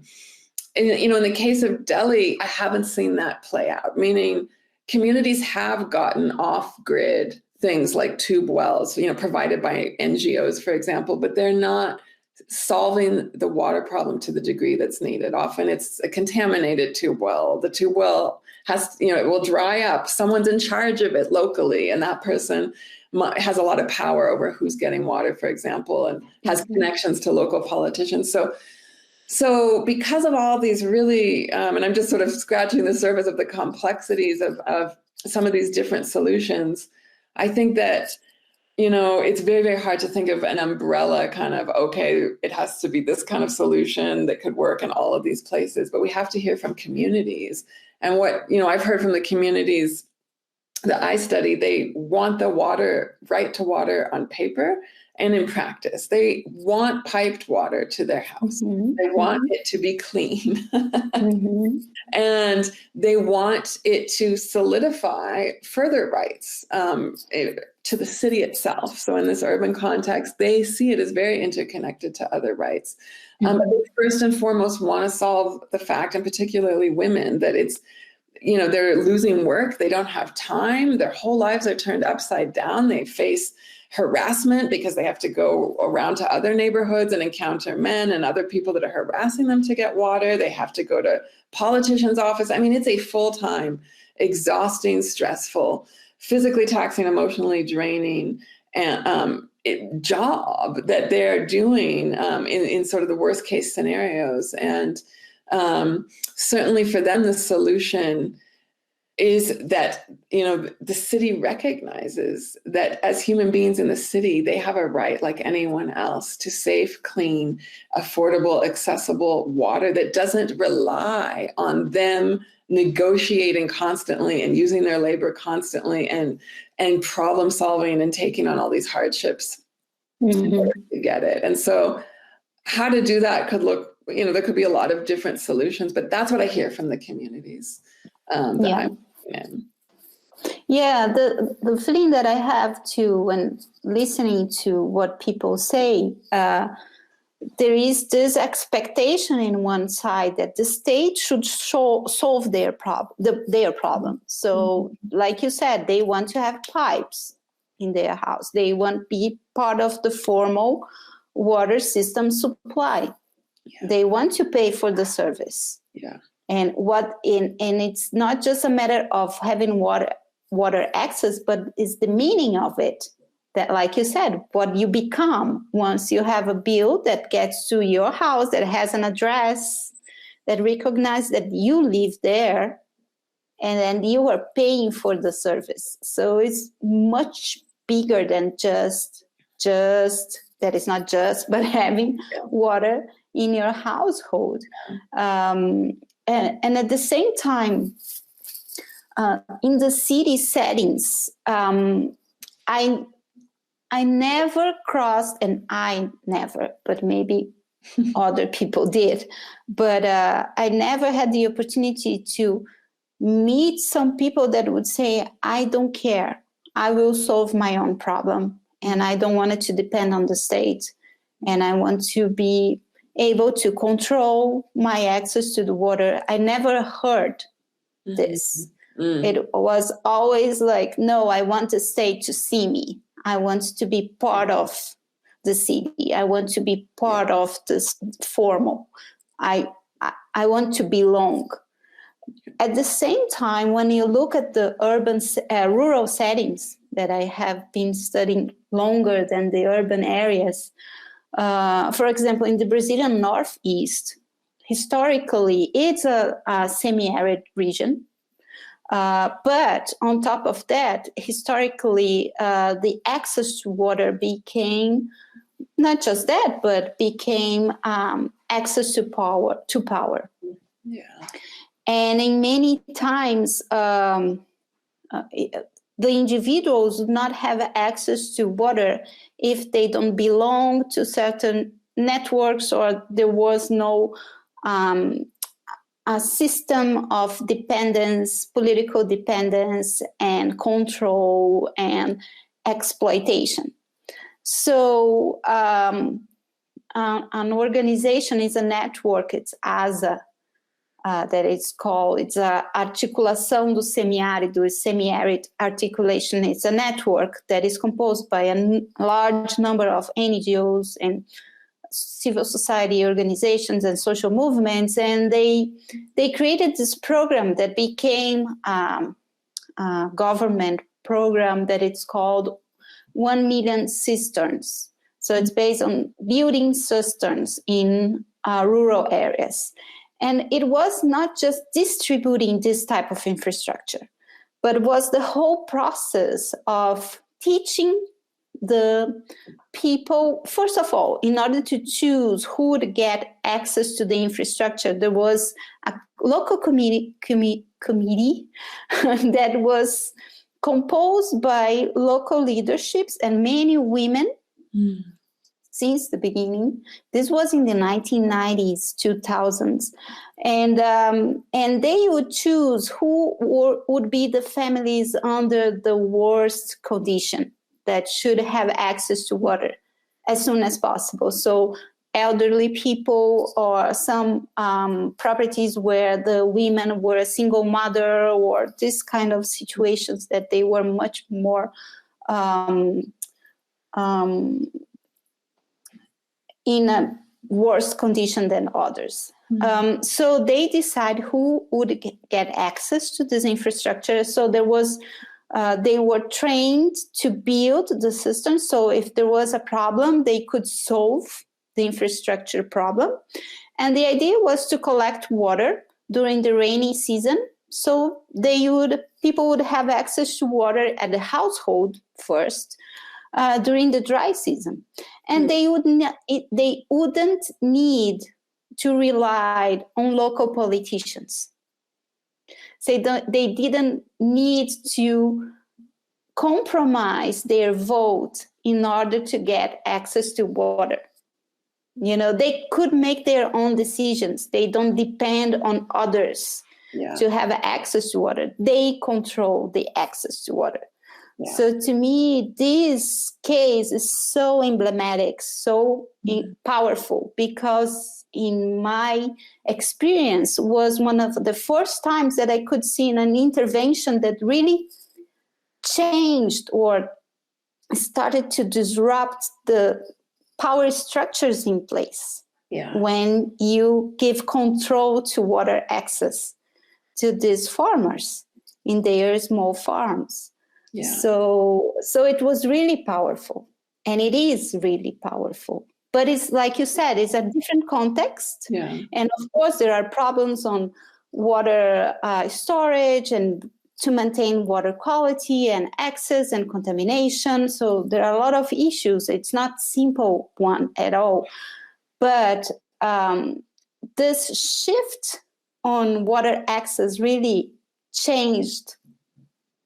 the case of Delhi, I haven't seen that play out, meaning communities have gotten off-grid things like tube wells, provided by NGOs, for example, but they're not solving the water problem to the degree that's needed. Often it's a contaminated tube well. The tube well it will dry up. Someone's in charge of it locally, and that person has a lot of power over who's getting water, for example, and has connections to local politicians. So because of all these really, and I'm just sort of scratching the surface of the complexities of some of these different solutions, I think that, it's very, very hard to think of an umbrella kind of, okay, it has to be this kind of solution that could work in all of these places, but we have to hear from communities. And what, I've heard from the communities that I study, they want the right to water on paper and in practice. They want piped water to their house. Mm-hmm. They want it to be clean. Mm-hmm. And they want it to solidify further rights to the city itself. So in this urban context, they see it as very interconnected to other rights. Mm-hmm. But they first and foremost want to solve the fact, and particularly women, that it's, they're losing work. They don't have time. Their whole lives are turned upside down. They face harassment because they have to go around to other neighborhoods and encounter men and other people that are harassing them to get water. They have to go to politicians' office. I mean, it's a full-time, exhausting, stressful, physically taxing, emotionally draining job that they're doing in sort of the worst case scenarios. And certainly for them, the solution is that, the city recognizes that as human beings in the city, they have a right like anyone else to safe, clean, affordable, accessible water that doesn't rely on them negotiating constantly and using their labor constantly and problem solving and taking on all these hardships in order to get it. And so how to do that could look, there could be a lot of different solutions, but that's what I hear from the communities that I'm in. Yeah, the feeling that I have too when listening to what people say, there is this expectation in one side that the state should solve their problem. So, like you said, they want to have pipes in their house. They want to be part of the formal water system supply. Yeah. They want to pay for the service. Yeah. And it's not just a matter of having water access, but it's the meaning of it. That, like you said, what you become once you have a bill that gets to your house, that has an address, that recognizes that you live there, and then you are paying for the service. So it's much bigger than just that is not just, but having water in your household. and at the same time, in the city settings, I never crossed, and I never, but maybe other people did, but I never had the opportunity to meet some people that would say, I don't care, I will solve my own problem, and I don't want it to depend on the state, and I want to be able to control my access to the water. I never heard this. It was always like, no, I want the state to see me. I want to be part of the city. I want to be part of this formal. I want to belong. At the same time, when you look at the urban, rural settings that I have been studying longer than the urban areas, for example, in the Brazilian Northeast, historically, it's a semi-arid region. But on top of that, historically, the access to water became not just that, but became access to power. Yeah. And in many times, the individuals do not have access to water if they don't belong to certain networks, or there was no a system of dependence, political dependence, and control and exploitation. So an organization is a network. It's ASA that it's called. It's a Articulação do Semiárido, Semi-Arid Articulation. It's a network that is composed by a large number of NGOs and civil society organizations and social movements, and they created this program that became a government program that it's called 1 million cisterns. So it's based on building cisterns in rural areas. And it was not just distributing this type of infrastructure, but it was the whole process of teaching the people. First of all, in order to choose who would get access to the infrastructure, there was a local committee that was composed by local leaderships and many women since the beginning. This was in the 1990s, 2000s. And they would choose who would be the families under the worst condition that should have access to water as soon as possible. So elderly people, or some properties where the women were a single mother, or this kind of situations that they were much more in a worse condition than others. So they decide who would get access to this infrastructure. So there was they were trained to build the system. So if there was a problem, they could solve the infrastructure problem. And the idea was to collect water during the rainy season. So people would have access to water at the household first during the dry season. And they wouldn't need to rely on local politicians. So they didn't need to compromise their vote in order to get access to water. You know, they could make their own decisions. They don't depend on others to have access to water. They control the access to water. Yeah. So to me, this case is so emblematic, so powerful, because in my experience was one of the first times that I could see an intervention that really changed or started to disrupt the power structures in place. Yeah. When you give control to water access to these farmers in their small farms. Yeah. So it was really powerful, and it is really powerful. But it's like you said, it's a different context. Yeah. And of course, there are problems on water storage and to maintain water quality and access and contamination. So there are a lot of issues. It's not simple one at all. But this shift on water access really changed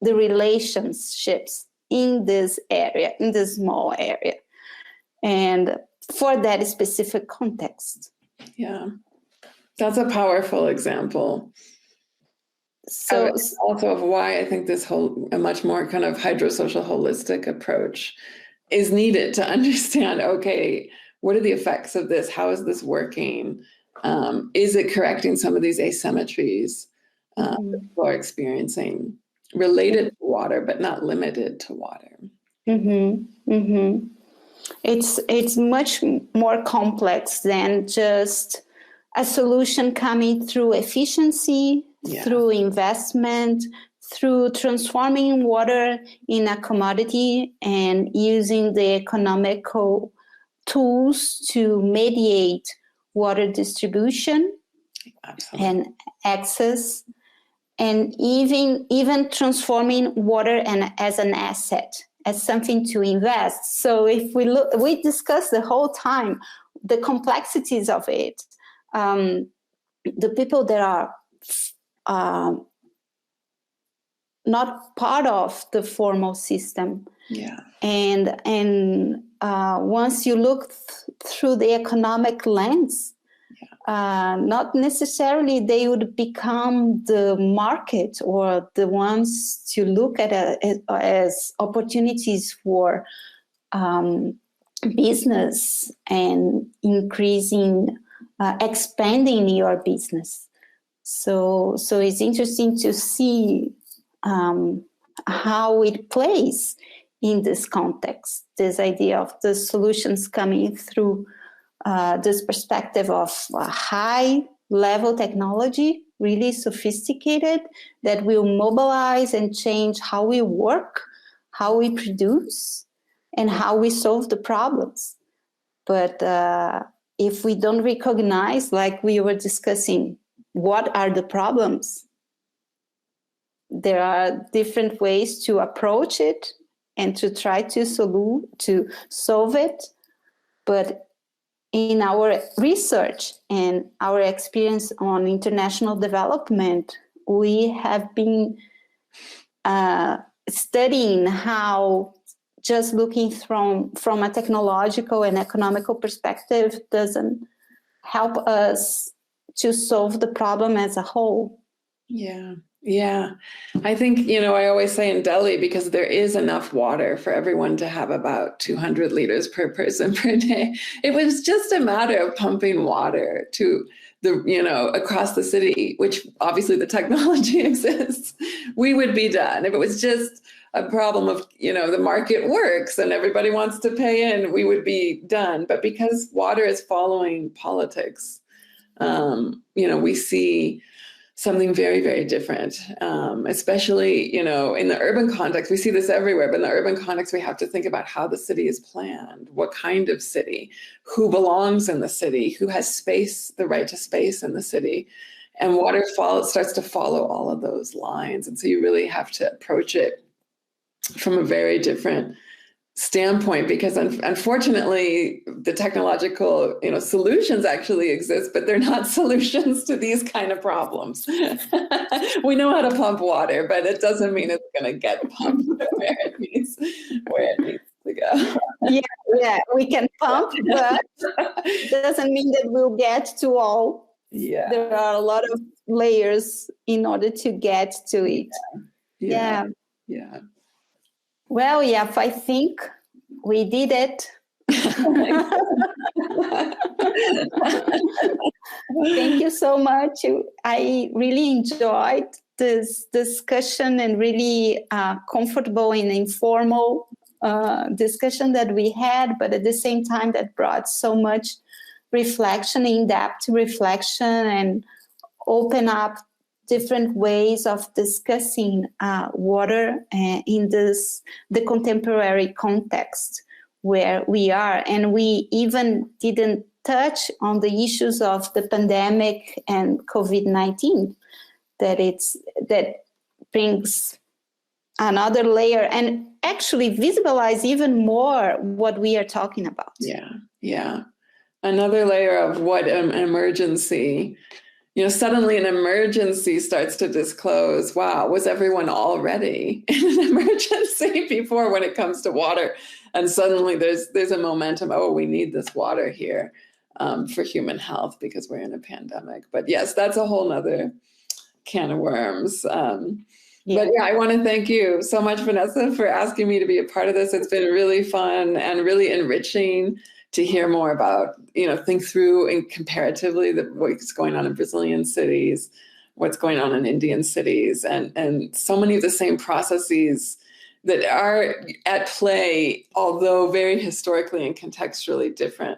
the relationships in this area, in this small area, and for that specific context. Yeah, that's a powerful example. So also of why I think a much more kind of hydrosocial holistic approach is needed to understand, okay, what are the effects of this? How is this working? Is it correcting some of these asymmetries that people are experiencing related to water, but not limited to water? It's much more complex than just a solution coming through efficiency, through investment, through transforming water in a commodity and using the economical tools to mediate water distribution and access, and even transforming water as an asset, as something to invest. So if we discuss the whole time the complexities of it. The people that are not part of the formal system. And once you look through the economic lens, not necessarily they would become the market or the ones to look at as opportunities for business and increasing, expanding your business. So it's interesting to see how it plays in this context, this idea of the solutions coming through this perspective of high level technology, really sophisticated, that will mobilize and change how we work, how we produce, and how we solve the problems. But if we don't recognize, like we were discussing, what are the problems, there are different ways to approach it and to try to solve it. But in our research and our experience on international development, we have been studying how just looking from a technological and economical perspective doesn't help us to solve the problem as a whole. Yeah. I think, I always say in Delhi, because there is enough water for everyone to have about 200 liters per person per day. It was just a matter of pumping water to across the city, which obviously the technology exists, we would be done. If it was just a problem of, the market works and everybody wants to pay in, we would be done. But because water is following politics, we see something very, very different, especially, in the urban context. We see this everywhere, but in the urban context, we have to think about how the city is planned, what kind of city, who belongs in the city, who has space, the right to space in the city. And water starts to follow all of those lines. And so you really have to approach it from a very different standpoint, because unfortunately the technological solutions actually exist, but they're not solutions to these kind of problems. We know how to pump water, but it doesn't mean it's going to get pumped where it needs to go. Yeah, we can pump, but it doesn't mean that we'll get to all. There are a lot of layers in order to get to it. Yeah. Well, I think we did it. Thank you so much. I really enjoyed this discussion and really comfortable and informal discussion that we had, but at the same time that brought so much reflection, in-depth reflection, and open up different ways of discussing water in the contemporary context where we are. And we even didn't touch on the issues of the pandemic and COVID-19, that brings another layer and actually visualize even more what we are talking about. Yeah. Another layer of what an emergency suddenly an emergency starts to disclose, wow, was everyone already in an emergency before when it comes to water? And suddenly there's a momentum, oh, we need this water here for human health because we're in a pandemic. But yes, that's a whole nother can of worms. But yeah, I want to thank you so much, Vanessa, for asking me to be a part of this. It's been really fun and really enriching to hear more about, think through and comparatively what's going on in Brazilian cities, what's going on in Indian cities, and so many of the same processes that are at play, although very historically and contextually different.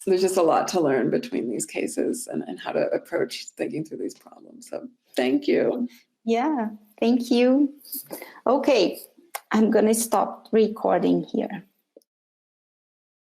There's just a lot to learn between these cases and how to approach thinking through these problems. So thank you. Yeah, thank you. Okay, I'm going to stop recording here.